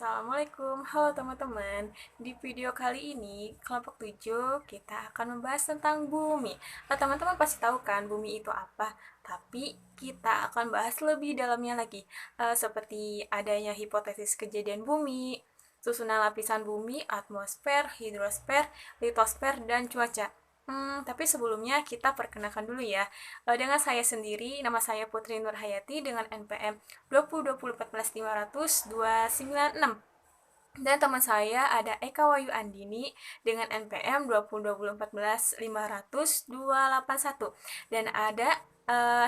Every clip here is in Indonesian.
Assalamualaikum, halo teman-teman. Di video kali ini, kelompok 7, kita akan membahas tentang bumi. Teman-teman pasti tahu kan bumi itu apa, tapi kita akan bahas lebih dalamnya lagi. Seperti adanya hipotesis kejadian bumi, susunan lapisan bumi, atmosfer, hidrosfer, litosfer, dan cuaca. Tapi sebelumnya kita perkenalkan dulu ya. Dengan saya sendiri, nama saya Putri Nurhayati dengan NPM 202014550296. Dan teman saya ada Eka Wayu Andini dengan NPM 202014500281. Dan ada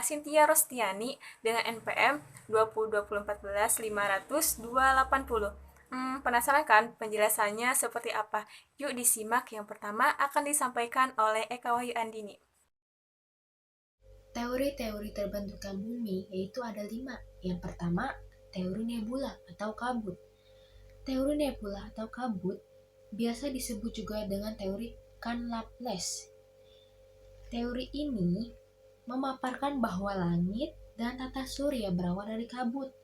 Cynthia Rostiani dengan NPM 202014500280. Penasaran kan penjelasannya seperti apa? Yuk disimak, yang pertama akan disampaikan oleh Eka Wahyu Andini. Teori-teori terbentuknya bumi yaitu ada 5. Yang pertama, teori nebula atau kabut. Teori nebula atau kabut biasa disebut juga dengan teori Kahn-Laplace. Teori ini memaparkan bahwa langit dan tata surya berawal dari kabut.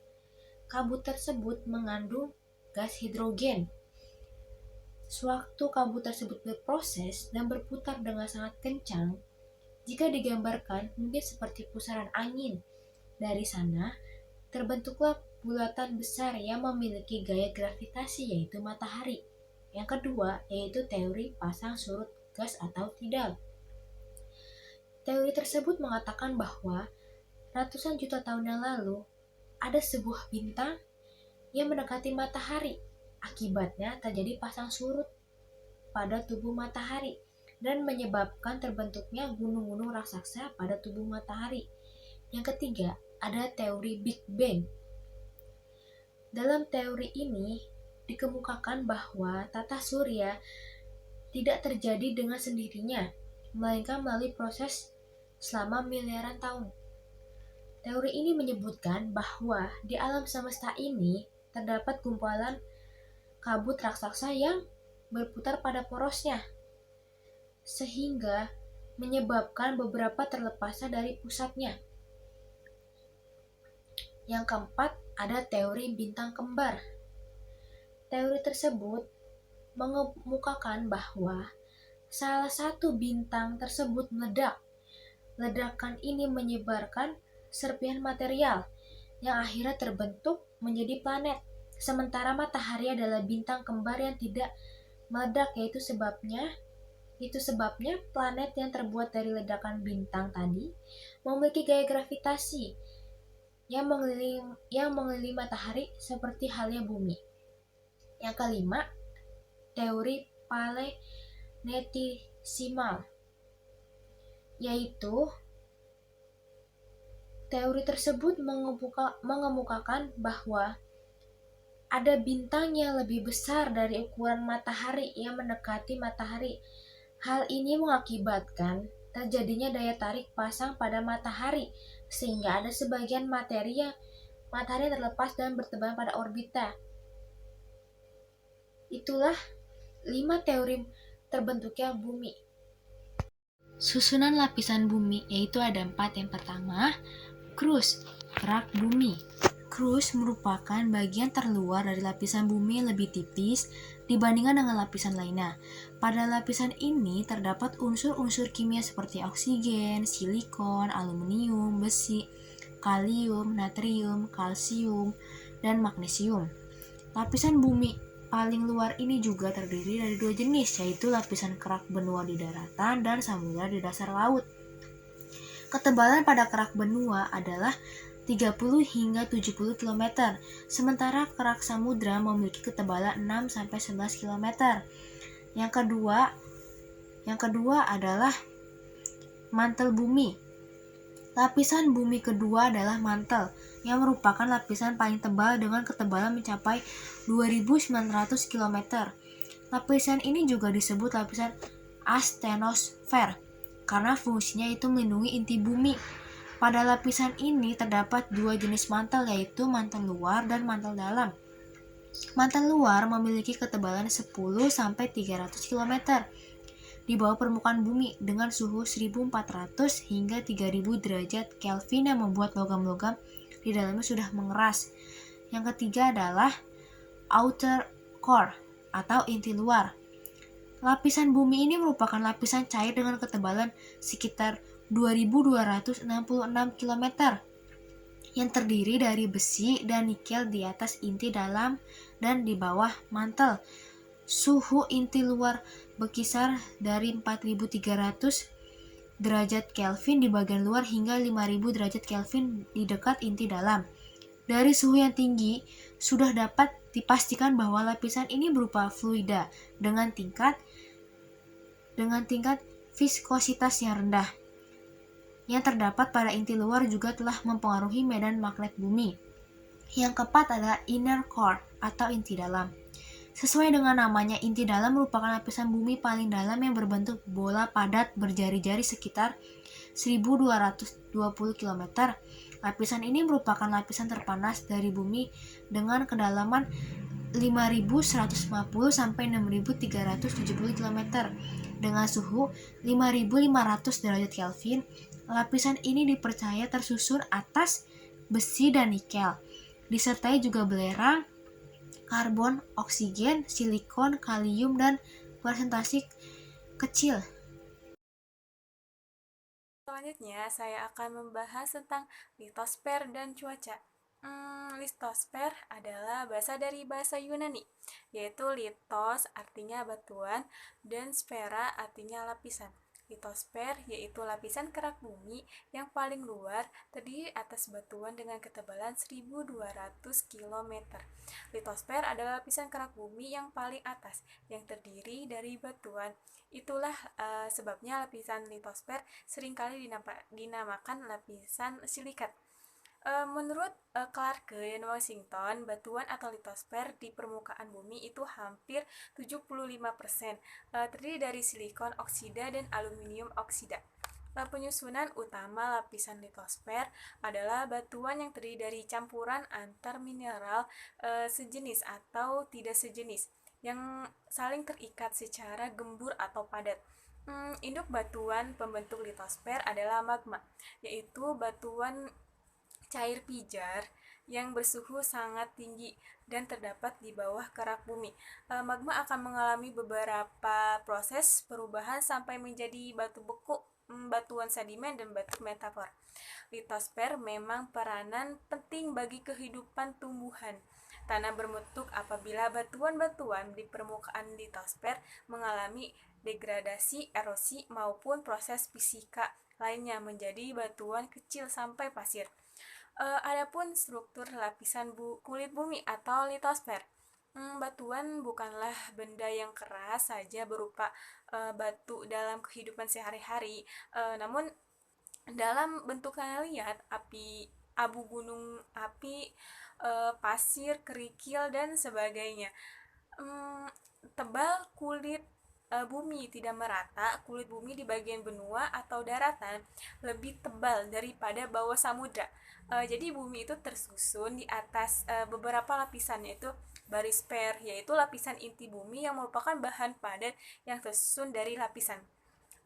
Kabut tersebut mengandung gas hidrogen. Sewaktu kabut tersebut berproses dan berputar dengan sangat kencang, jika digambarkan mungkin seperti pusaran angin. Dari sana, terbentuklah bulatan besar yang memiliki gaya gravitasi yaitu matahari. Yang kedua, yaitu teori pasang surut gas atau tidal. Teori tersebut mengatakan bahwa ratusan juta tahun yang lalu, ada sebuah bintang yang mendekati matahari. Akibatnya terjadi pasang surut pada tubuh matahari dan menyebabkan terbentuknya gunung-gunung raksasa pada tubuh matahari. Yang ketiga, ada teori Big Bang. Dalam teori ini dikemukakan bahwa tata surya tidak terjadi dengan sendirinya, melainkan melalui proses selama miliaran tahun. Teori ini menyebutkan bahwa di alam semesta ini terdapat gumpalan kabut raksasa yang berputar pada porosnya, sehingga menyebabkan beberapa terlepasnya dari pusatnya. Yang keempat, ada teori bintang kembar. Teori tersebut mengemukakan bahwa salah satu bintang tersebut meledak. Ledakan ini menyebarkan serpihan material yang akhirnya terbentuk menjadi planet. Sementara matahari adalah bintang kembar yang tidak meledak, yaitu sebabnya planet yang terbuat dari ledakan bintang tadi memiliki gaya gravitasi yang mengelilingi matahari seperti halnya bumi. Yang kelima, teori planetesimal, yaitu teori tersebut mengemukakan bahwa ada bintang yang lebih besar dari ukuran matahari yang mendekati matahari. Hal ini mengakibatkan terjadinya daya tarik pasang pada matahari, sehingga ada sebagian matahari terlepas dan bertebaran pada orbita. Itulah 5 teori terbentuknya bumi. Susunan lapisan bumi yaitu ada 4. Yang pertama, crust, kerak bumi. Crust merupakan bagian terluar dari lapisan bumi yang lebih tipis dibandingkan dengan lapisan lainnya. Pada lapisan ini terdapat unsur-unsur kimia seperti oksigen, silikon, aluminium, besi, kalium, natrium, kalsium, dan magnesium. Lapisan bumi paling luar ini juga terdiri dari 2 jenis, yaitu lapisan kerak benua di daratan dan samudra di dasar laut. Ketebalan pada kerak benua adalah 30 hingga 70 km, sementara kerak samudra memiliki ketebalan 6-11 km. Yang kedua adalah mantel bumi. Lapisan bumi kedua adalah mantel, yang merupakan lapisan paling tebal dengan ketebalan mencapai 2.900 km. Lapisan ini juga disebut lapisan astenosfer, karena fungsinya itu melindungi inti bumi. Pada lapisan ini terdapat 2 jenis mantel, yaitu mantel luar dan mantel dalam. Mantel luar memiliki ketebalan 10-300 km di bawah permukaan bumi dengan suhu 1400 hingga 3000 derajat Kelvin yang membuat logam-logam di dalamnya sudah mengeras. Yang ketiga adalah outer core atau inti luar. Lapisan bumi ini merupakan lapisan cair dengan ketebalan sekitar 2266 km yang terdiri dari besi dan nikel di atas inti dalam dan di bawah mantel. Suhu inti luar berkisar dari 4300 derajat Kelvin di bagian luar hingga 5000 derajat Kelvin di dekat inti dalam. Dari suhu yang tinggi, sudah dapat dipastikan bahwa lapisan ini berupa fluida dengan tingkat viskositas yang rendah. Yang terdapat pada inti luar juga telah mempengaruhi medan magnet bumi. Yang keempat adalah inner core atau inti dalam. Sesuai dengan namanya, inti dalam merupakan lapisan bumi paling dalam yang berbentuk bola padat berjari-jari sekitar 1220 km. Lapisan ini merupakan lapisan terpanas dari bumi dengan kedalaman 5150 sampai 6370 km dengan suhu 5500 derajat Kelvin. Lapisan ini dipercaya tersusun atas besi dan nikel, disertai juga belerang, karbon, oksigen, silikon, kalium, dan presentasi kecil. Selanjutnya, saya akan membahas tentang litosfer dan cuaca. Litosfer adalah dari bahasa Yunani, yaitu litos artinya batuan dan sfera artinya lapisan. Litosfer yaitu lapisan kerak bumi yang paling luar terdiri atas batuan dengan ketebalan 1200 km. Litosfer adalah lapisan kerak bumi yang paling atas yang terdiri dari batuan. Itulah sebabnya lapisan litosfer seringkali dinamakan lapisan silikat. Menurut Clarke dan Washington, batuan atau litosfer di permukaan bumi itu hampir 75% terdiri dari silikon oksida dan aluminium oksida. Penyusunan utama lapisan litosfer adalah batuan yang terdiri dari campuran antar mineral sejenis atau tidak sejenis yang saling terikat secara gembur atau padat. Induk batuan pembentuk litosfer adalah magma, yaitu batuan cair pijar yang bersuhu sangat tinggi dan terdapat di bawah kerak bumi. Magma akan mengalami beberapa proses perubahan sampai menjadi batu beku, batuan sedimen, dan batu metafor. Litosfer memang peranan penting bagi kehidupan tumbuhan. Tanah berbentuk apabila batuan-batuan di permukaan litosfer mengalami degradasi, erosi, maupun proses fisika lainnya menjadi batuan kecil sampai pasir. Adapun struktur lapisan kulit bumi atau litosfer. Batuan bukanlah benda yang keras saja berupa batu dalam kehidupan sehari-hari, namun dalam bentukan lihat, abu gunung api, pasir, kerikil, dan sebagainya. Tebal kulit bumi tidak merata. Kulit bumi di bagian benua atau daratan lebih tebal daripada bawah samudra. Jadi bumi itu tersusun di atas beberapa lapisan, yaitu barisfer, yaitu lapisan inti bumi yang merupakan bahan padat yang tersusun dari lapisan.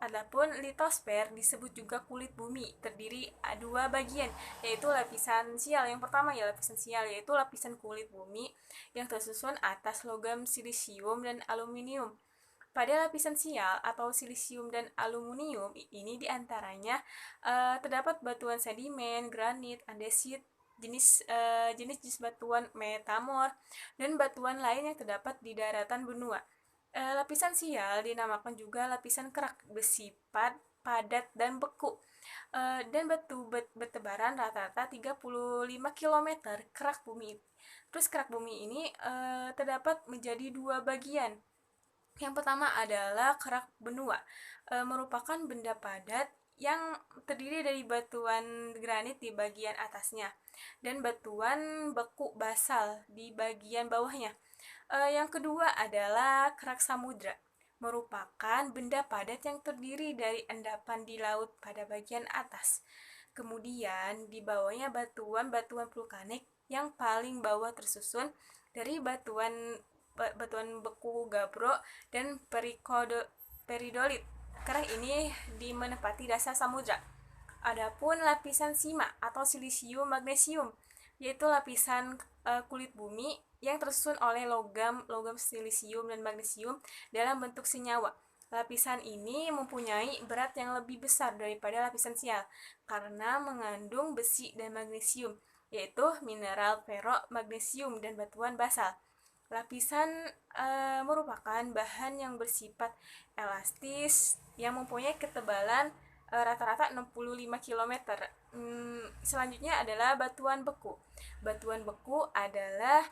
Adapun litosfer disebut juga kulit bumi, terdiri dua bagian, yaitu lapisan sial. Yang pertama ya lapisan sial, yaitu lapisan kulit bumi yang tersusun atas logam silisium dan aluminium. Pada lapisan sial atau silisium dan aluminium ini diantaranya terdapat batuan sedimen, granit, andesit, jenis batuan metamor, dan batuan lain yang terdapat di daratan benua. Lapisan sial dinamakan juga lapisan kerak besi padat dan beku, dan batu bertebaran rata-rata 35 km kerak bumi. Terus kerak bumi ini terdapat menjadi dua bagian. Yang pertama adalah kerak benua, merupakan benda padat yang terdiri dari batuan granit di bagian atasnya dan batuan beku basal di bagian bawahnya. Yang kedua adalah kerak samudra, merupakan benda padat yang terdiri dari endapan di laut pada bagian atas. Kemudian di bawahnya batuan-batuan vulkanik yang paling bawah tersusun dari batuan beku gabbro dan peridolit. Kerak ini menempati dasar samudra. Adapun lapisan sima atau silisium magnesium, yaitu lapisan kulit bumi yang tersusun oleh logam silisium dan magnesium dalam bentuk senyawa. Lapisan ini mempunyai berat yang lebih besar daripada lapisan sial karena mengandung besi dan magnesium, yaitu mineral magnesium dan batuan basal. Lapisan merupakan bahan yang bersifat elastis yang mempunyai ketebalan rata-rata 65 km. Selanjutnya adalah batuan beku. Batuan beku adalah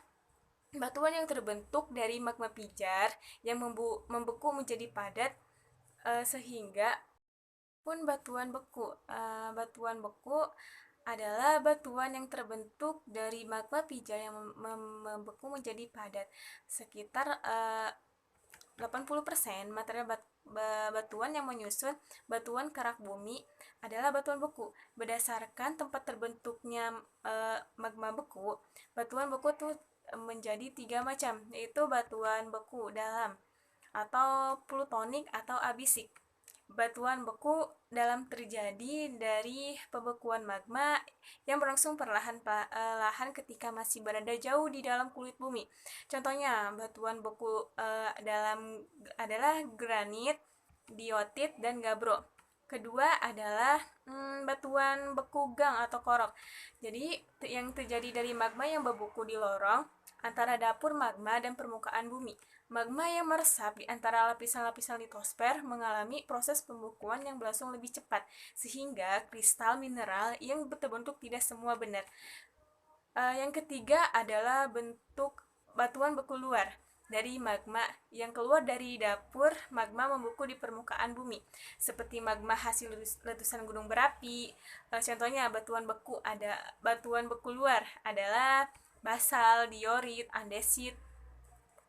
batuan yang terbentuk dari magma pijar yang membeku menjadi padat sehingga pun batuan beku adalah batuan yang terbentuk dari magma pijar yang membeku menjadi padat. Sekitar 80% material batuan yang menyusun batuan kerak bumi adalah batuan beku. Berdasarkan tempat terbentuknya magma beku, batuan beku tuh menjadi 3 macam, yaitu batuan beku dalam atau plutonik atau abisik. Batuan beku dalam terjadi dari pembekuan magma yang berlangsung perlahan ketika masih berada jauh di dalam kulit bumi. Contohnya, batuan beku dalam adalah granit, diotit, dan gabbro. Kedua adalah batuan beku gang atau korok. Jadi yang terjadi dari magma yang berbeku di lorong antara dapur magma dan permukaan bumi. Magma yang meresap di antara lapisan-lapisan litosfer mengalami proses pembekuan yang berlangsung lebih cepat, sehingga kristal mineral yang terbentuk tidak semua benar. Yang ketiga adalah bentuk batuan beku luar dari magma yang keluar dari dapur magma membeku di permukaan bumi, seperti magma hasil letusan gunung berapi. Contohnya batuan beku luar adalah basal, diorit, andesit,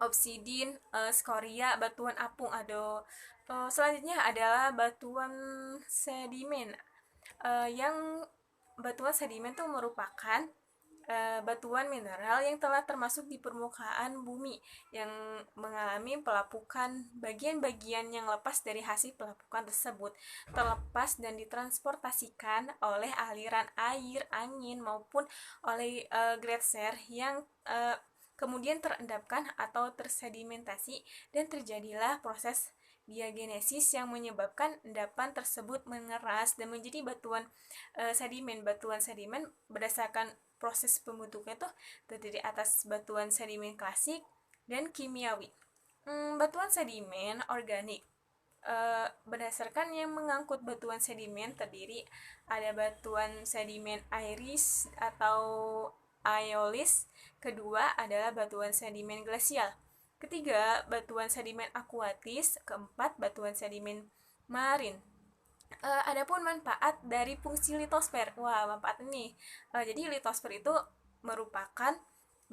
obsidin, skoria, batuan apung. Selanjutnya adalah batuan sedimen. Yang batuan sedimen itu merupakan batuan mineral yang telah termasuk di permukaan bumi yang mengalami pelapukan. Bagian-bagian yang lepas dari hasil pelapukan tersebut terlepas dan ditransportasikan oleh aliran air, angin maupun oleh gletser yang kemudian terendapkan atau tersedimentasi, dan terjadilah proses diagenesis yang menyebabkan endapan tersebut mengeras dan menjadi batuan sedimen. Batuan sedimen berdasarkan proses pembentuknya tuh terdiri atas batuan sedimen klasik dan kimiawi. Batuan sedimen organik berdasarkan yang mengangkut batuan sedimen terdiri ada batuan sedimen airis atau aeolis. Kedua adalah batuan sedimen glasial. Ketiga, batuan sedimen akuatis. Keempat, batuan sedimen marin. Adapun manfaat dari fungsi litosfer. Wah, manfaat ini. Jadi litosfer itu merupakan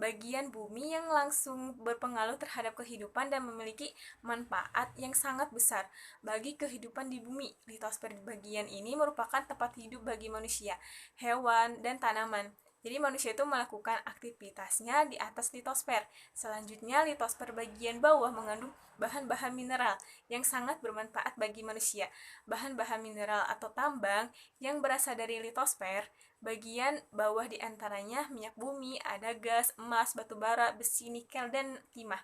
bagian bumi yang langsung berpengaruh terhadap kehidupan dan memiliki manfaat yang sangat besar bagi kehidupan di bumi. Litosfer bagian ini merupakan tempat hidup bagi manusia, hewan, dan tanaman. Jadi manusia itu melakukan aktivitasnya di atas litosfer. Selanjutnya, litosfer bagian bawah mengandung bahan-bahan mineral yang sangat bermanfaat bagi manusia. Bahan-bahan mineral atau tambang yang berasal dari litosfer, bagian bawah diantaranya minyak bumi, ada gas, emas, batu bara, besi, nikel, dan timah.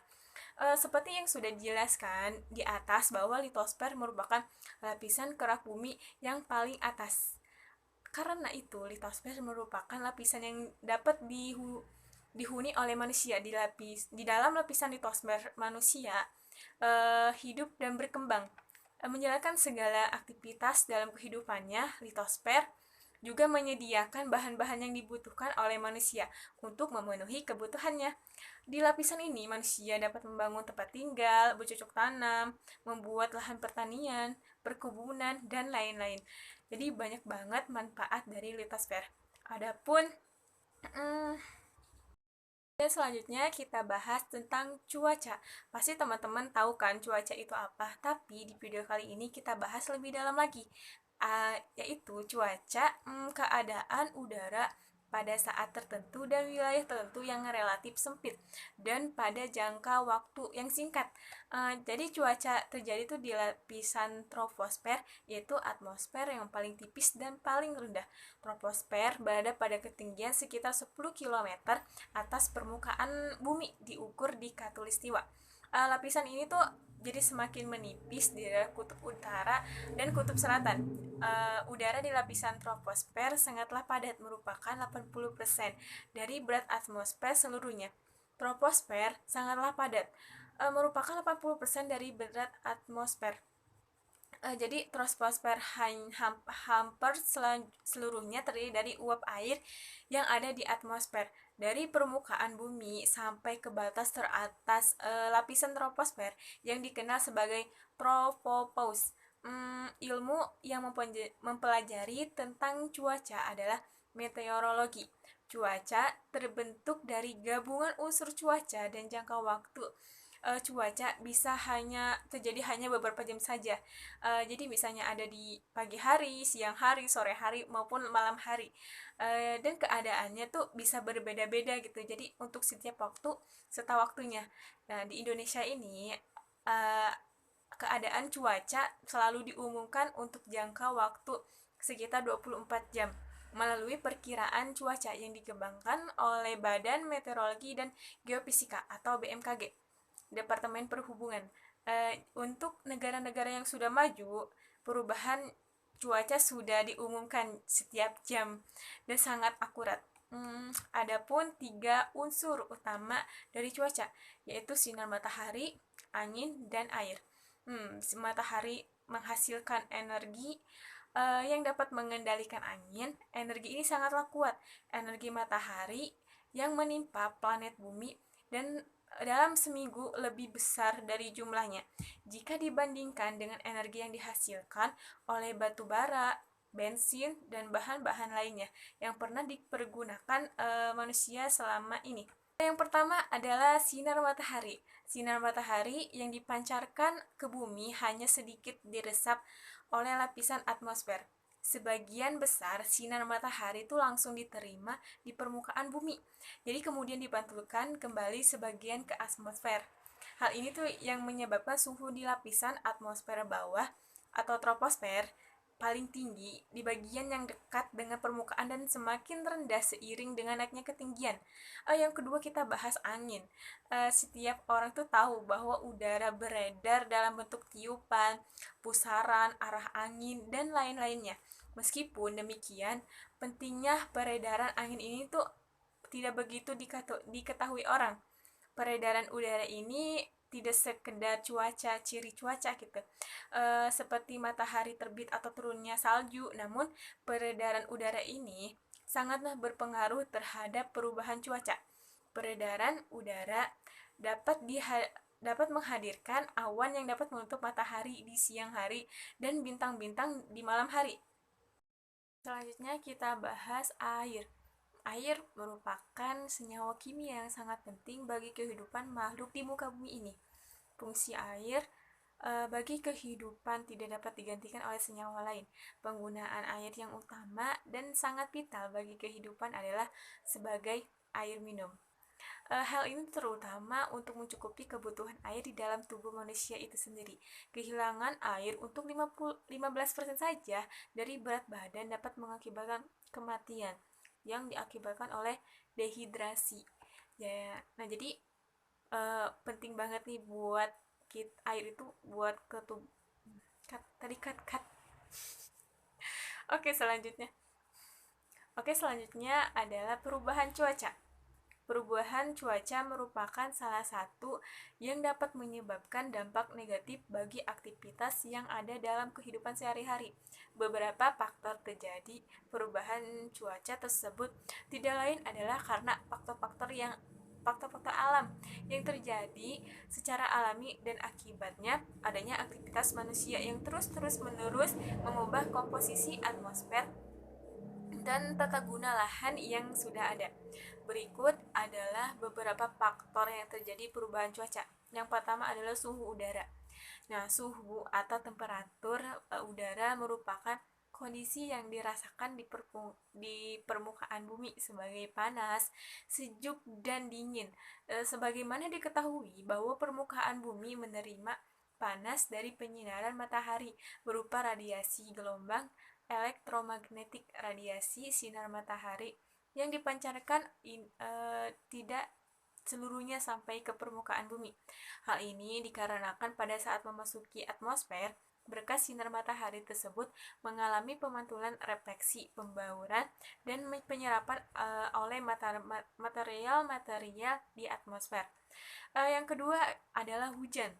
Seperti yang sudah dijelaskan di atas bahwa litosfer merupakan lapisan kerak bumi yang paling atas. Karena itu, litosfer merupakan lapisan yang dapat dihuni oleh manusia. Di dalam lapisan litosfer, manusia hidup dan berkembang. Menjalankan segala aktivitas dalam kehidupannya. Litosfer juga menyediakan bahan-bahan yang dibutuhkan oleh manusia untuk memenuhi kebutuhannya. Di lapisan ini, manusia dapat membangun tempat tinggal, bercocok tanam, membuat lahan pertanian, perkebunan, dan lain-lain. Jadi banyak banget manfaat dari litosfer. Adapun dan selanjutnya kita bahas tentang cuaca. Pasti teman-teman tahu kan cuaca itu apa, tapi di video kali ini kita bahas lebih dalam lagi, yaitu cuaca, keadaan udara pada saat tertentu dan wilayah tertentu yang relatif sempit dan pada jangka waktu yang singkat. Jadi cuaca terjadi itu di lapisan troposfer, yaitu atmosfer yang paling tipis dan paling rendah. Troposfer berada pada ketinggian sekitar 10 km atas permukaan bumi diukur di khatulistiwa. Lapisan ini tuh jadi semakin menipis di daerah kutub utara dan kutub selatan. Udara di lapisan troposfer sangatlah padat, merupakan 80% dari berat atmosfer seluruhnya. Troposfer sangatlah padat, merupakan 80% dari berat atmosfer. Jadi troposfer hampir seluruhnya terdiri dari uap air yang ada di atmosfer. Dari permukaan bumi sampai ke batas teratas lapisan troposfer yang dikenal sebagai tropopause. Ilmu yang mempelajari tentang cuaca adalah meteorologi. Cuaca terbentuk dari gabungan unsur cuaca dan jangka waktu. Cuaca bisa terjadi hanya beberapa jam saja. Jadi misalnya ada di pagi hari, siang hari, sore hari maupun malam hari. Dan keadaannya tuh bisa berbeda-beda gitu. Jadi untuk setiap waktu serta waktunya. Nah, di Indonesia ini keadaan cuaca selalu diumumkan untuk jangka waktu sekitar 24 jam melalui perkiraan cuaca yang dikembangkan oleh Badan Meteorologi dan Geofisika atau BMKG. Departemen Perhubungan. Untuk negara-negara yang sudah maju, perubahan cuaca sudah diumumkan setiap jam dan sangat akurat. Adapun 3 unsur utama dari cuaca, yaitu sinar matahari, angin, dan air. Matahari menghasilkan energi yang dapat mengendalikan angin. Energi ini sangatlah kuat. Energi matahari yang menimpa planet bumi dan dalam seminggu lebih besar dari jumlahnya jika dibandingkan dengan energi yang dihasilkan oleh batu bara, bensin, dan bahan-bahan lainnya yang pernah dipergunakan manusia selama ini. Yang pertama adalah sinar matahari. Sinar matahari yang dipancarkan ke bumi hanya sedikit diresap oleh lapisan atmosfer. Sebagian besar sinar matahari itu langsung diterima di permukaan bumi. Jadi kemudian dipantulkan kembali sebagian ke atmosfer. Hal ini tuh yang menyebabkan suhu di lapisan atmosfer bawah atau troposfer paling tinggi di bagian yang dekat dengan permukaan dan semakin rendah seiring dengan naiknya ketinggian. Yang kedua kita bahas angin. Setiap orang tuh tahu bahwa udara beredar dalam bentuk tiupan, pusaran, arah angin, dan lain-lainnya. Meskipun demikian, pentingnya peredaran angin ini tuh tidak begitu diketahui orang. Peredaran udara ini tidak sekedar ciri cuaca gitu, seperti matahari terbit atau turunnya salju, namun peredaran udara ini sangatlah berpengaruh terhadap perubahan cuaca. Peredaran udara dapat menghadirkan awan yang dapat menutup matahari di siang hari dan bintang-bintang di malam hari. Selanjutnya kita bahas air. Air merupakan senyawa kimia yang sangat penting bagi kehidupan makhluk di muka bumi ini. Fungsi air bagi kehidupan tidak dapat digantikan oleh senyawa lain. Penggunaan air yang utama dan sangat vital bagi kehidupan adalah sebagai air minum. Hal ini terutama untuk mencukupi kebutuhan air di dalam tubuh manusia itu sendiri. Kehilangan air untuk 15% saja dari berat badan dapat mengakibatkan kematian yang diakibatkan oleh dehidrasi. Ya, nah jadi penting banget nih buat air itu buat ke tubuh. Cut. Oke, selanjutnya adalah perubahan cuaca. Perubahan cuaca merupakan salah satu yang dapat menyebabkan dampak negatif bagi aktivitas yang ada dalam kehidupan sehari-hari. Beberapa faktor terjadi perubahan cuaca tersebut tidak lain adalah karena faktor-faktor alam yang terjadi secara alami dan akibatnya adanya aktivitas manusia yang terus-menerus mengubah komposisi atmosfer dan tata guna lahan yang sudah ada. Berikut adalah beberapa faktor yang terjadi perubahan cuaca. Yang pertama adalah suhu udara. Nah, suhu atau temperatur udara merupakan kondisi yang dirasakan di permukaan bumi sebagai panas, sejuk, dan dingin. Sebagaimana diketahui bahwa permukaan bumi menerima panas dari penyinaran matahari berupa radiasi gelombang elektromagnetik, radiasi sinar matahari yang dipancarkan tidak seluruhnya sampai ke permukaan bumi. Hal ini dikarenakan pada saat memasuki atmosfer, berkas sinar matahari tersebut mengalami pemantulan, refleksi, pembauran, dan penyerapan oleh material-material di atmosfer. Yang kedua adalah hujan.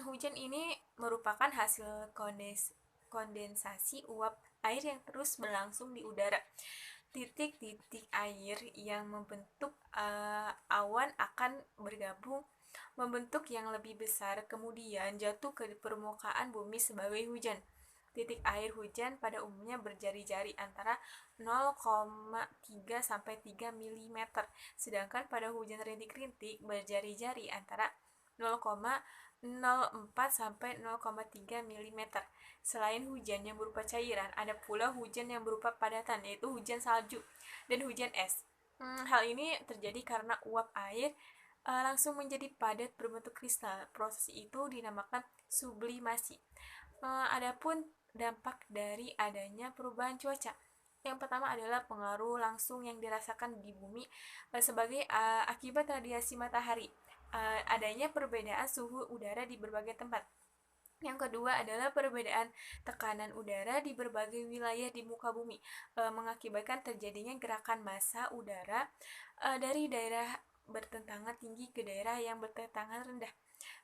Hujan ini merupakan hasil kondensasi uap air yang terus berlangsung di udara. Titik-titik air yang membentuk awan akan bergabung membentuk yang lebih besar, kemudian jatuh ke permukaan bumi sebagai hujan. Titik air hujan pada umumnya berjari-jari antara 0,3 sampai 3 mm, sedangkan pada hujan rintik-rintik berjari-jari antara 0,04 sampai 0,3 mm. Selain hujan yang berupa cairan, ada pula hujan yang berupa padatan, yaitu hujan salju dan hujan es. Hal ini terjadi karena uap air langsung menjadi padat berbentuk kristal. Proses itu dinamakan sublimasi. Adapun dampak dari adanya perubahan cuaca. Yang pertama adalah pengaruh langsung yang dirasakan di bumi sebagai akibat radiasi matahari. Adanya perbedaan suhu udara di berbagai tempat. Yang kedua adalah perbedaan tekanan udara di berbagai wilayah di muka bumi, mengakibatkan terjadinya gerakan massa udara dari daerah bertentangan tinggi ke daerah yang bertentangan rendah.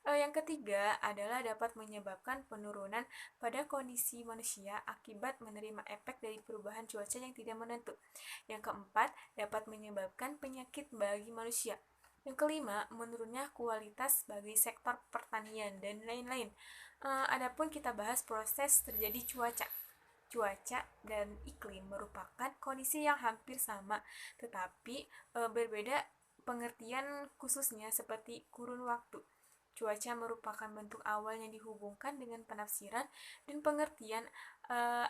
Yang ketiga adalah dapat menyebabkan penurunan pada kondisi manusia akibat menerima efek dari perubahan cuaca yang tidak menentu. Yang keempat, dapat menyebabkan penyakit bagi manusia. Yang kelima, menurunnya kualitas bagi sektor pertanian dan lain-lain. Adapun kita bahas proses terjadi cuaca. Cuaca dan iklim merupakan kondisi yang hampir sama, tetapi berbeda pengertian khususnya seperti kurun waktu. Cuaca merupakan bentuk awal yang dihubungkan dengan penafsiran dan pengertian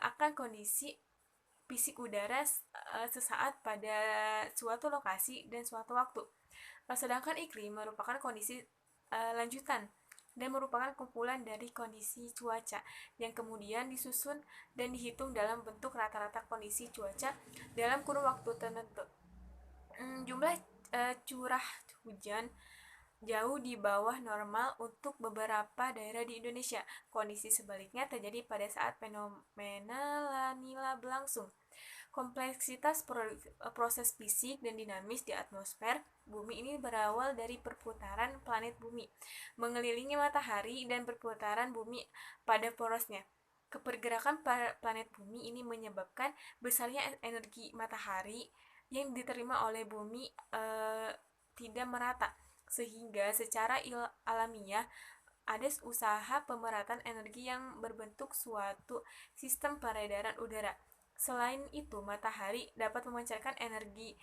akan kondisi fisik udara sesaat pada suatu lokasi dan suatu waktu. Sedangkan iklim merupakan kondisi lanjutan dan merupakan kumpulan dari kondisi cuaca yang kemudian disusun dan dihitung dalam bentuk rata-rata kondisi cuaca dalam kurun waktu tertentu. Jumlah curah hujan jauh di bawah normal untuk beberapa daerah di Indonesia. Kondisi sebaliknya terjadi pada saat fenomena La Nina berlangsung. Kompleksitas proses fisik dan dinamis di atmosfer bumi ini berawal dari perputaran planet bumi mengelilingi matahari dan perputaran bumi pada porosnya. Kepergerakan planet bumi ini menyebabkan besarnya energi matahari yang diterima oleh bumi tidak merata, sehingga secara alamiah ada usaha pemerataan energi yang berbentuk suatu sistem peredaran udara. Selain itu, matahari dapat memancarkan energi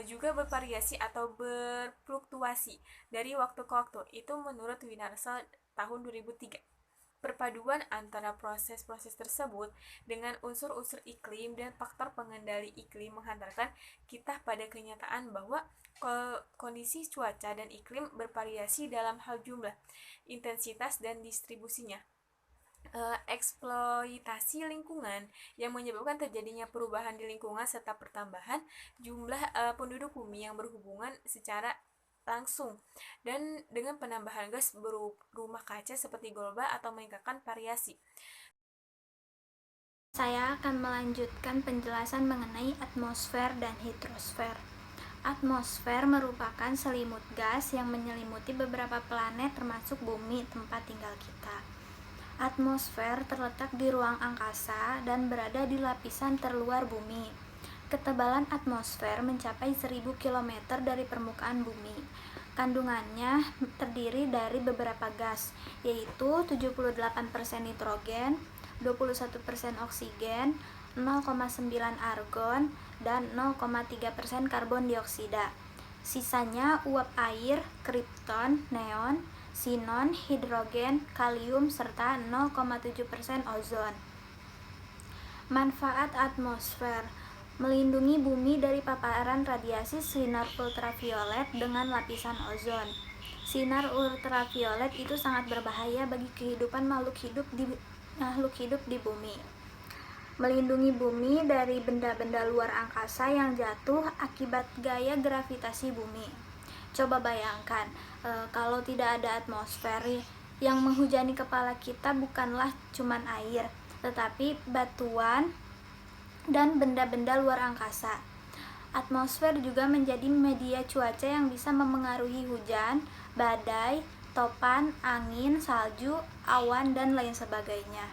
juga bervariasi atau berfluktuasi dari waktu ke waktu. Itu menurut Winarsal tahun 2003. Perpaduan antara proses-proses tersebut dengan unsur-unsur iklim dan faktor pengendali iklim menghantarkan kita pada kenyataan bahwa kondisi cuaca dan iklim bervariasi dalam hal jumlah, intensitas, dan distribusinya. Eksploitasi lingkungan yang menyebabkan terjadinya perubahan di lingkungan serta pertambahan jumlah penduduk bumi yang berhubungan secara langsung dan dengan penambahan gas berumah kaca seperti global atau meningkatkan variasi. Saya akan melanjutkan penjelasan mengenai atmosfer dan hidrosfer. Atmosfer merupakan selimut gas yang menyelimuti beberapa planet termasuk bumi tempat tinggal kita. Atmosfer terletak di ruang angkasa dan berada di lapisan terluar bumi. Ketebalan atmosfer mencapai 1000 km dari permukaan bumi. Kandungannya terdiri dari beberapa gas, yaitu 78% nitrogen, 21% oksigen, 0,9 argon, dan 0,3% karbon dioksida. Sisanya uap air, kripton, neon, sinon, hidrogen, kalium, serta 0,7% ozon. Manfaat atmosfer: melindungi bumi dari paparan radiasi sinar ultraviolet dengan lapisan ozon. Sinar ultraviolet itu sangat berbahaya bagi kehidupan makhluk hidup di bumi. Melindungi bumi dari benda-benda luar angkasa yang jatuh akibat gaya gravitasi bumi. Coba bayangkan, kalau tidak ada atmosfer, yang menghujani kepala kita bukanlah cuman air, tetapi batuan dan benda-benda luar angkasa. Atmosfer juga menjadi media cuaca yang bisa memengaruhi hujan, badai, topan, angin, salju, awan, dan lain sebagainya.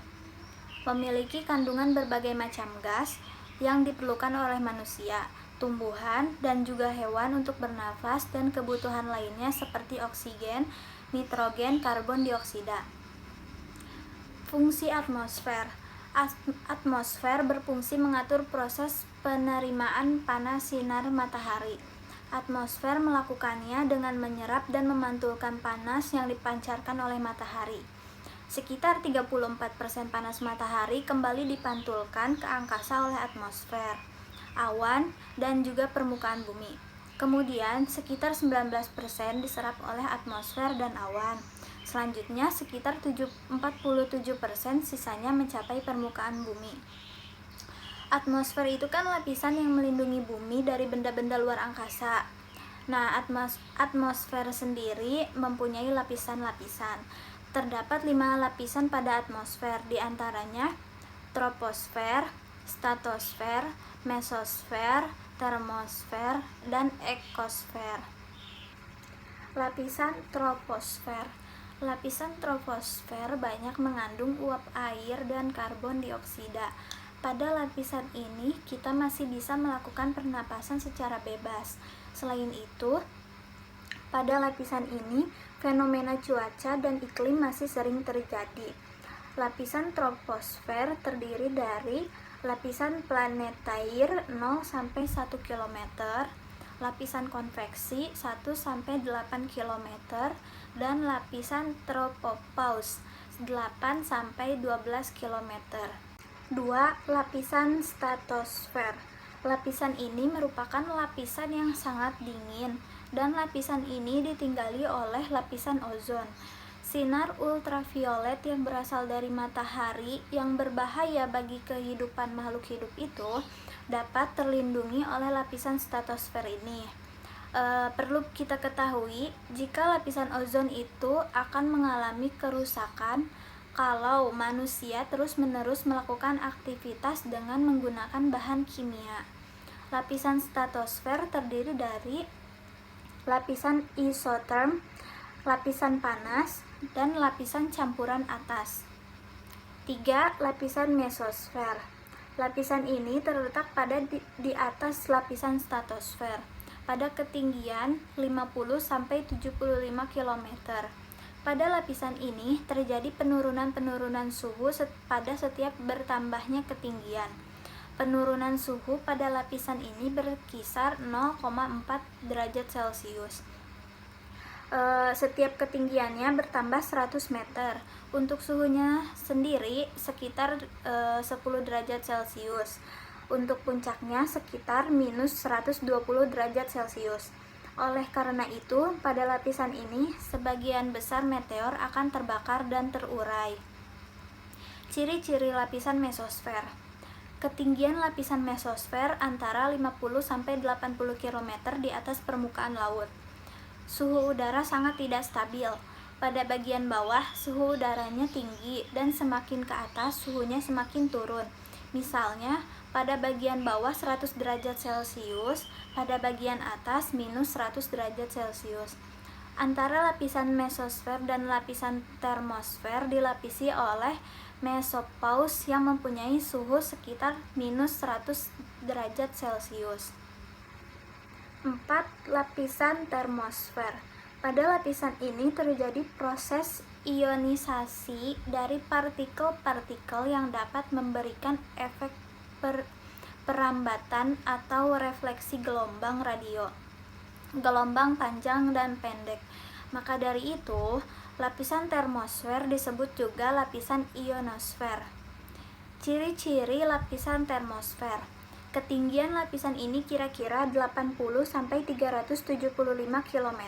Memiliki kandungan berbagai macam gas yang diperlukan oleh manusia, tumbuhan, dan juga hewan untuk bernafas dan kebutuhan lainnya seperti oksigen, nitrogen, karbon dioksida. Fungsi atmosfer: atmosfer berfungsi mengatur proses penerimaan panas sinar matahari. Atmosfer melakukannya dengan menyerap dan memantulkan panas yang dipancarkan oleh matahari. Sekitar 34% panas matahari kembali dipantulkan ke angkasa oleh atmosfer, awan, dan juga permukaan bumi. Kemudian sekitar 19% diserap oleh atmosfer dan awan. Selanjutnya sekitar 47% sisanya mencapai permukaan bumi. Atmosfer itu kan lapisan yang melindungi bumi dari benda-benda luar angkasa. Nah, atmosfer sendiri mempunyai lapisan-lapisan. Terdapat 5 lapisan pada atmosfer, diantaranya troposfer, stratosfer, mesosfer, termosfer, dan ekosfer. Lapisan troposfer. Lapisan troposfer banyak mengandung uap air dan karbon dioksida. Pada lapisan ini, kita masih bisa melakukan pernapasan secara bebas. Selain itu, pada lapisan ini, fenomena cuaca dan iklim masih sering terjadi. Lapisan troposfer terdiri dari lapisan planetair 0-1 km, lapisan konveksi 1-8 km, dan lapisan tropopause 8-12 km. 2. Lapisan stratosfer. Lapisan ini merupakan lapisan yang sangat dingin, dan lapisan ini ditinggali oleh lapisan ozon. Sinar ultraviolet yang berasal dari matahari yang berbahaya bagi kehidupan makhluk hidup itu dapat terlindungi oleh lapisan stratosfer ini. Perlu kita ketahui, jika lapisan ozon itu akan mengalami kerusakan kalau manusia terus-menerus melakukan aktivitas dengan menggunakan bahan kimia. Lapisan stratosfer terdiri dari lapisan isotherm, lapisan panas, dan lapisan campuran atas. 3. Lapisan mesosfer. Lapisan ini terletak di atas lapisan stratosfer pada ketinggian 50-75 km. Pada lapisan ini terjadi penurunan suhu pada setiap bertambahnya ketinggian. Penurunan suhu pada lapisan ini berkisar 0,4 derajat Celcius. Setiap ketinggiannya bertambah 100 meter. Untuk suhunya sendiri sekitar 10 derajat Celcius. Untuk puncaknya sekitar minus 120 derajat Celcius. Oleh karena itu, pada lapisan ini sebagian besar meteor akan terbakar dan terurai. Ciri-ciri lapisan mesosfer. Ketinggian lapisan mesosfer antara 50-80 km di atas permukaan laut. Suhu udara sangat tidak stabil. Pada bagian bawah, suhu udaranya tinggi dan semakin ke atas suhunya semakin turun. Misalnya, pada bagian bawah 100 derajat Celcius, pada bagian atas minus 100 derajat Celcius. Antara lapisan mesosfer dan lapisan termosfer dilapisi oleh mesopause yang mempunyai suhu sekitar minus 100 derajat Celcius. 4. Lapisan termosfer. Pada lapisan ini terjadi proses ionisasi dari partikel-partikel yang dapat memberikan efek perambatan atau refleksi gelombang radio, gelombang panjang dan pendek. Maka dari itu, lapisan termosfer disebut juga lapisan ionosfer. Ciri-ciri lapisan termosfer. Ketinggian lapisan ini kira-kira 80-375 km.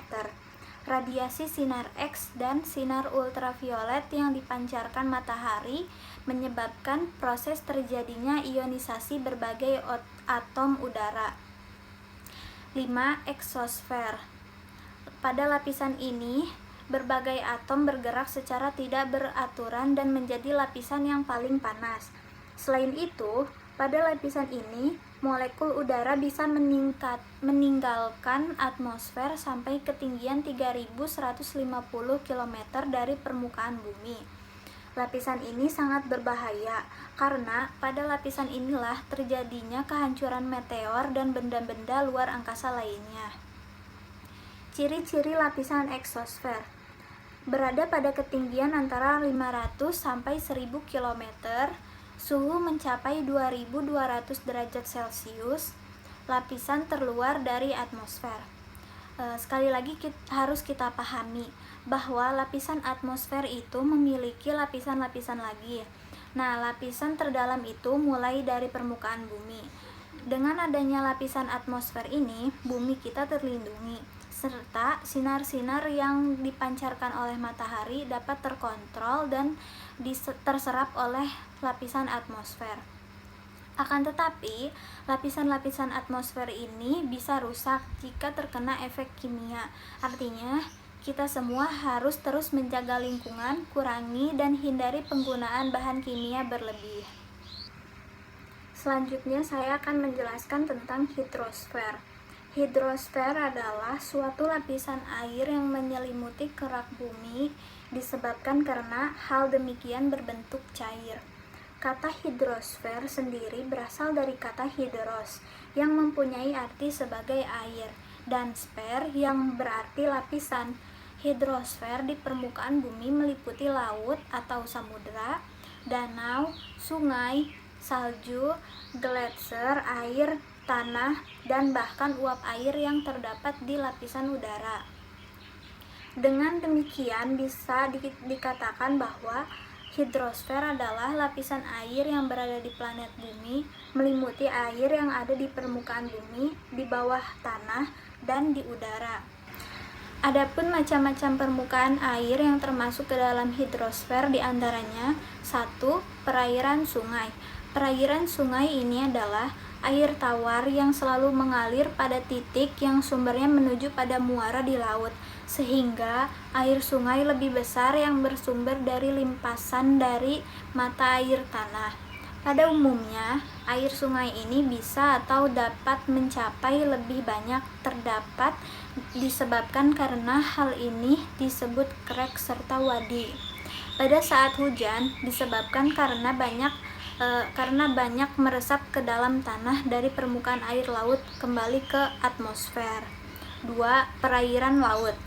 Radiasi sinar X dan sinar ultraviolet yang dipancarkan matahari menyebabkan proses terjadinya ionisasi berbagai atom udara. 5. Eksosfer. Pada lapisan ini, berbagai atom bergerak secara tidak beraturan dan menjadi lapisan yang paling panas. Selain itu, pada lapisan ini, molekul udara bisa meninggalkan atmosfer sampai ketinggian 3150 km dari permukaan bumi. Lapisan ini sangat berbahaya karena pada lapisan inilah terjadinya kehancuran meteor dan benda-benda luar angkasa lainnya. Ciri-ciri lapisan eksosfer. Berada pada ketinggian antara 500 sampai 1000 km, suhu mencapai 2200 derajat Celcius, lapisan terluar dari atmosfer. Sekali lagi harus kita pahami bahwa lapisan atmosfer itu memiliki lapisan-lapisan lagi. Nah, lapisan terdalam itu mulai dari permukaan bumi. Dengan adanya lapisan atmosfer ini, bumi kita terlindungi, serta sinar-sinar yang dipancarkan oleh matahari dapat terkontrol dan terserap oleh lapisan atmosfer. Akan tetapi, lapisan-lapisan atmosfer ini bisa rusak jika terkena efek kimia. Artinya, kita semua harus terus menjaga lingkungan, kurangi dan hindari penggunaan bahan kimia berlebih. Selanjutnya saya akan menjelaskan tentang hidrosfer. Hidrosfer adalah suatu lapisan air yang menyelimuti kerak bumi disebabkan karena hal demikian berbentuk cair. Kata hidrosfer sendiri berasal dari kata hidros yang mempunyai arti sebagai air dan sfer yang berarti lapisan. Hidrosfer di permukaan bumi meliputi laut atau samudera, danau, sungai, salju, gletser, air, tanah, dan bahkan uap air yang terdapat di lapisan udara. Dengan demikian bisa dikatakan bahwa hidrosfer adalah lapisan air yang berada di planet bumi, meliputi air yang ada di permukaan bumi, di bawah tanah, dan di udara. Adapun macam-macam permukaan air yang termasuk ke dalam hidrosfer diantaranya 1. Perairan sungai. Perairan sungai ini adalah air tawar yang selalu mengalir pada titik yang sumbernya menuju pada muara di laut, sehingga air sungai lebih besar yang bersumber dari limpasan dari mata air tanah. Pada umumnya, air sungai ini bisa atau dapat mencapai lebih banyak terdapat disebabkan karena hal ini disebut krek serta wadi. Pada saat hujan disebabkan karena banyak meresap ke dalam tanah dari permukaan air laut kembali ke atmosfer. 2. Perairan laut.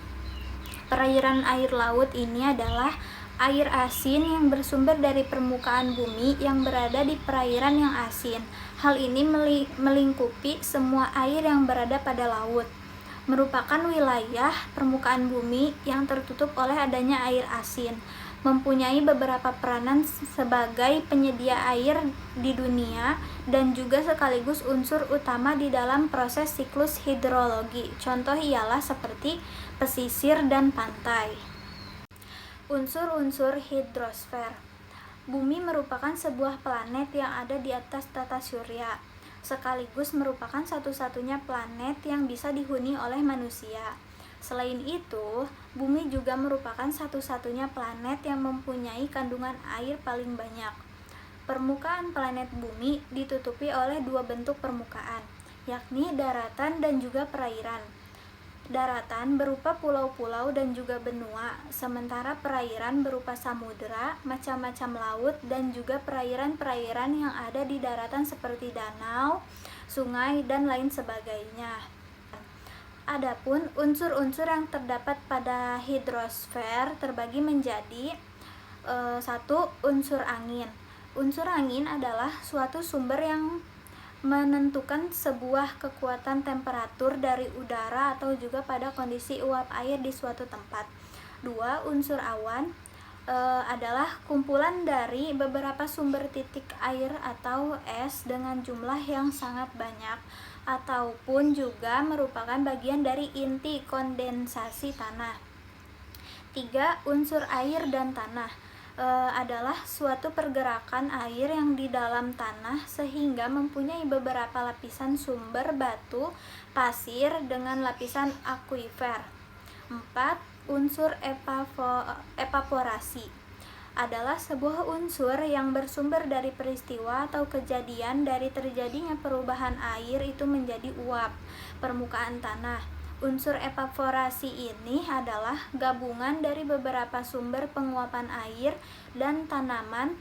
Perairan air laut ini adalah air asin yang bersumber dari permukaan bumi yang berada di perairan yang asin. Hal ini melingkupi semua air yang berada pada laut. Merupakan wilayah permukaan bumi yang tertutup oleh adanya air asin. Mempunyai beberapa peranan sebagai penyedia air di dunia dan juga sekaligus unsur utama di dalam proses siklus hidrologi. Contoh ialah seperti pesisir dan pantai. Unsur-unsur hidrosfer. Bumi merupakan sebuah planet yang ada di atas tata surya, sekaligus merupakan satu-satunya planet yang bisa dihuni oleh manusia. Selain itu, bumi juga merupakan satu-satunya planet yang mempunyai kandungan air paling banyak. Permukaan planet bumi ditutupi oleh dua bentuk permukaan, yakni daratan dan juga perairan. Daratan berupa pulau-pulau dan juga benua, sementara perairan berupa samudera, macam-macam laut, dan juga perairan-perairan yang ada di daratan seperti danau, sungai, dan lain sebagainya. Adapun unsur-unsur yang terdapat pada hidrosfer terbagi menjadi 1. Unsur angin. Unsur angin adalah suatu sumber yang menentukan sebuah kekuatan temperatur dari udara atau juga pada kondisi uap air di suatu tempat. 2. Unsur awan. adalah kumpulan dari beberapa sumber titik air atau es dengan jumlah yang sangat banyak, ataupun juga merupakan bagian dari inti kondensasi tanah. 3. Unsur air dan tanah adalah suatu pergerakan air yang di dalam tanah sehingga mempunyai beberapa lapisan sumber batu, pasir dengan lapisan akuifer. 4. Unsur evaporasi adalah sebuah unsur yang bersumber dari peristiwa atau kejadian dari terjadinya perubahan air itu menjadi uap permukaan tanah. Unsur evaporasi ini adalah gabungan dari beberapa sumber penguapan air dan tanaman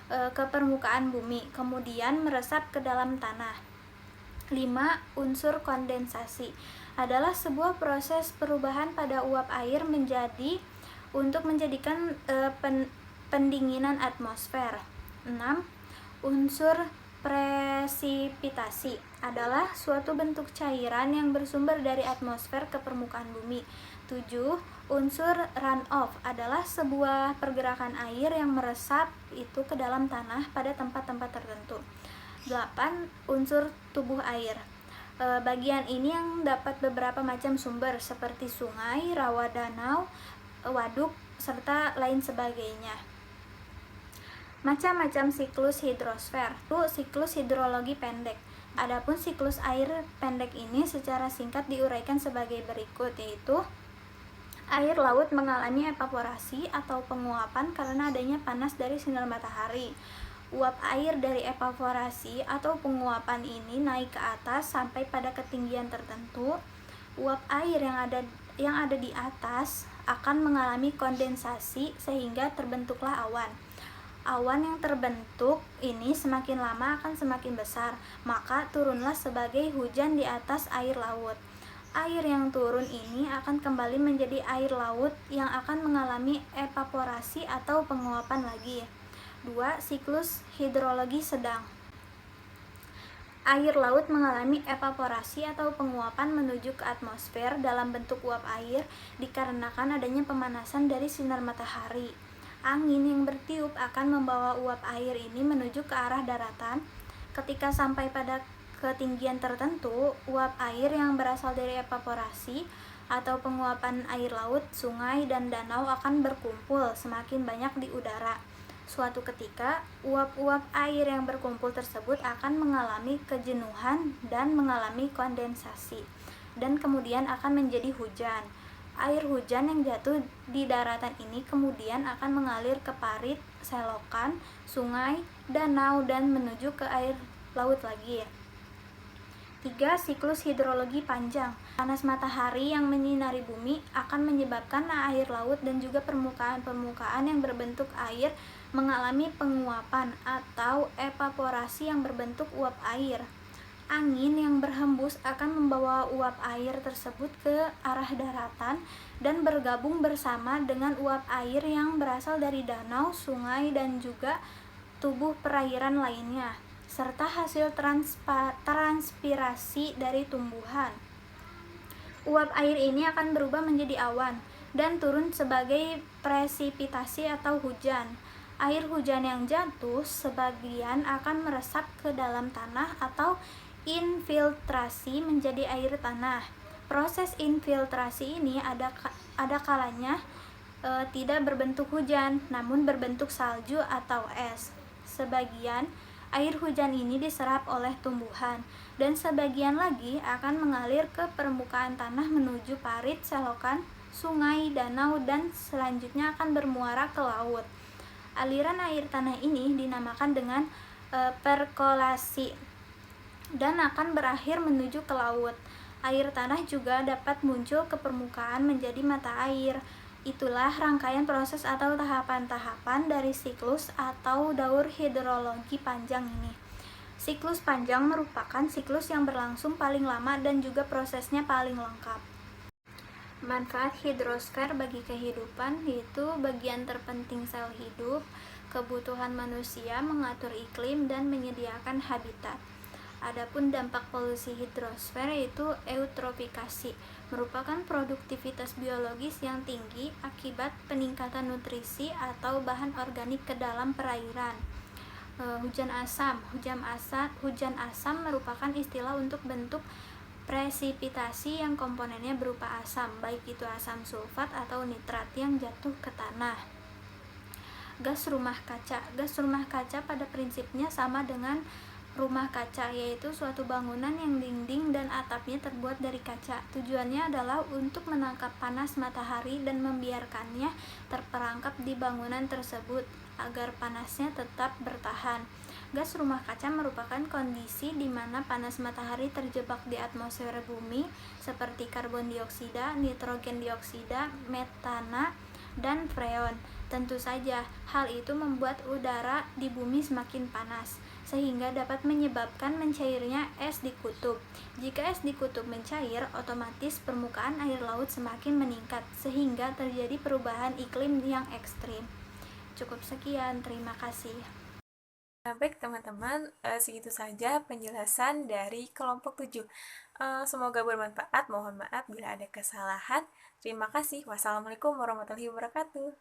ke permukaan bumi, kemudian meresap ke dalam tanah. 5. Unsur kondensasi adalah sebuah proses perubahan pada uap air untuk menjadikan pendinginan atmosfer. 6. Unsur presipitasi adalah suatu bentuk cairan yang bersumber dari atmosfer ke permukaan bumi. 7. Unsur runoff adalah sebuah pergerakan air yang meresap itu ke dalam tanah pada tempat-tempat tertentu. 8. Unsur tubuh air. Bagian ini yang dapat beberapa macam sumber seperti sungai, rawa danau, waduk, serta lain sebagainya. Macam-macam siklus hidrosfer. Itu siklus hidrologi pendek. Adapun siklus air pendek ini secara singkat diuraikan sebagai berikut, yaitu air laut mengalami evaporasi atau penguapan karena adanya panas dari sinar matahari. Uap air dari evaporasi atau penguapan ini naik ke atas sampai pada ketinggian tertentu. Uap air yang ada di atas akan mengalami kondensasi sehingga terbentuklah awan. Awan yang terbentuk ini semakin lama akan semakin besar, maka turunlah sebagai hujan di atas air laut. Air yang turun ini akan kembali menjadi air laut yang akan mengalami evaporasi atau penguapan lagi. 2. Siklus hidrologi sedang. Air laut mengalami evaporasi atau penguapan menuju ke atmosfer dalam bentuk uap air dikarenakan adanya pemanasan dari sinar matahari. Angin yang bertiup akan membawa uap air ini menuju ke arah daratan. Ketika sampai pada ketinggian tertentu, uap air yang berasal dari evaporasi atau penguapan air laut, sungai, dan danau akan berkumpul semakin banyak di udara. Suatu ketika, uap-uap air yang berkumpul tersebut akan mengalami kejenuhan dan mengalami kondensasi, dan kemudian akan menjadi hujan. Air hujan yang jatuh di daratan ini kemudian akan mengalir ke parit, selokan, sungai, danau, dan menuju ke air laut lagi. 3. Siklus hidrologi panjang. Panas matahari yang menyinari bumi akan menyebabkan air laut dan juga permukaan-permukaan yang berbentuk air mengalami penguapan atau evaporasi yang berbentuk uap air. Angin yang berhembus akan membawa uap air tersebut ke arah daratan dan bergabung bersama dengan uap air yang berasal dari danau, sungai, dan juga tubuh perairan lainnya, serta hasil transpirasi dari tumbuhan. Uap air ini akan berubah menjadi awan dan turun sebagai presipitasi atau hujan. Air hujan yang jatuh sebagian akan meresap ke dalam tanah atau infiltrasi menjadi air tanah. Proses infiltrasi ini ada kalanya tidak berbentuk hujan, namun berbentuk salju atau es. Sebagian air hujan ini diserap oleh tumbuhan, dan sebagian lagi akan mengalir ke permukaan tanah menuju parit, selokan, sungai, danau, dan selanjutnya akan bermuara ke laut. Aliran air tanah ini dinamakan dengan perkolasi dan akan berakhir menuju ke laut. Air tanah juga dapat muncul ke permukaan menjadi mata air. Itulah rangkaian proses atau tahapan-tahapan dari siklus atau daur hidrologi panjang ini. Siklus panjang merupakan siklus yang berlangsung paling lama dan juga prosesnya paling lengkap. Manfaat hidrosfer bagi kehidupan yaitu bagian terpenting sel hidup, kebutuhan manusia mengatur iklim dan menyediakan habitat. Adapun dampak polusi hidrosfer yaitu eutrofikasi, merupakan produktivitas biologis yang tinggi akibat peningkatan nutrisi atau bahan organik ke dalam perairan. Hujan asam merupakan istilah untuk bentuk presipitasi yang komponennya berupa asam, baik itu asam sulfat atau nitrat yang jatuh ke tanah. Gas rumah kaca pada prinsipnya sama dengan rumah kaca, yaitu suatu bangunan yang dinding dan atapnya terbuat dari kaca. Tujuannya adalah untuk menangkap panas matahari dan membiarkannya terperangkap di bangunan tersebut agar panasnya tetap bertahan. Gas rumah kaca merupakan kondisi di mana panas matahari terjebak di atmosfer bumi seperti karbon dioksida, nitrogen dioksida, metana, dan freon. Tentu saja, hal itu membuat udara di bumi semakin panas, sehingga dapat menyebabkan mencairnya es di kutub. Jika es di kutub mencair, otomatis permukaan air laut semakin meningkat, sehingga terjadi perubahan iklim yang ekstrim. Cukup sekian, terima kasih. Baik teman-teman, segitu saja penjelasan dari kelompok 7. Semoga bermanfaat, mohon maaf bila ada kesalahan. Terima kasih. Wassalamualaikum warahmatullahi wabarakatuh.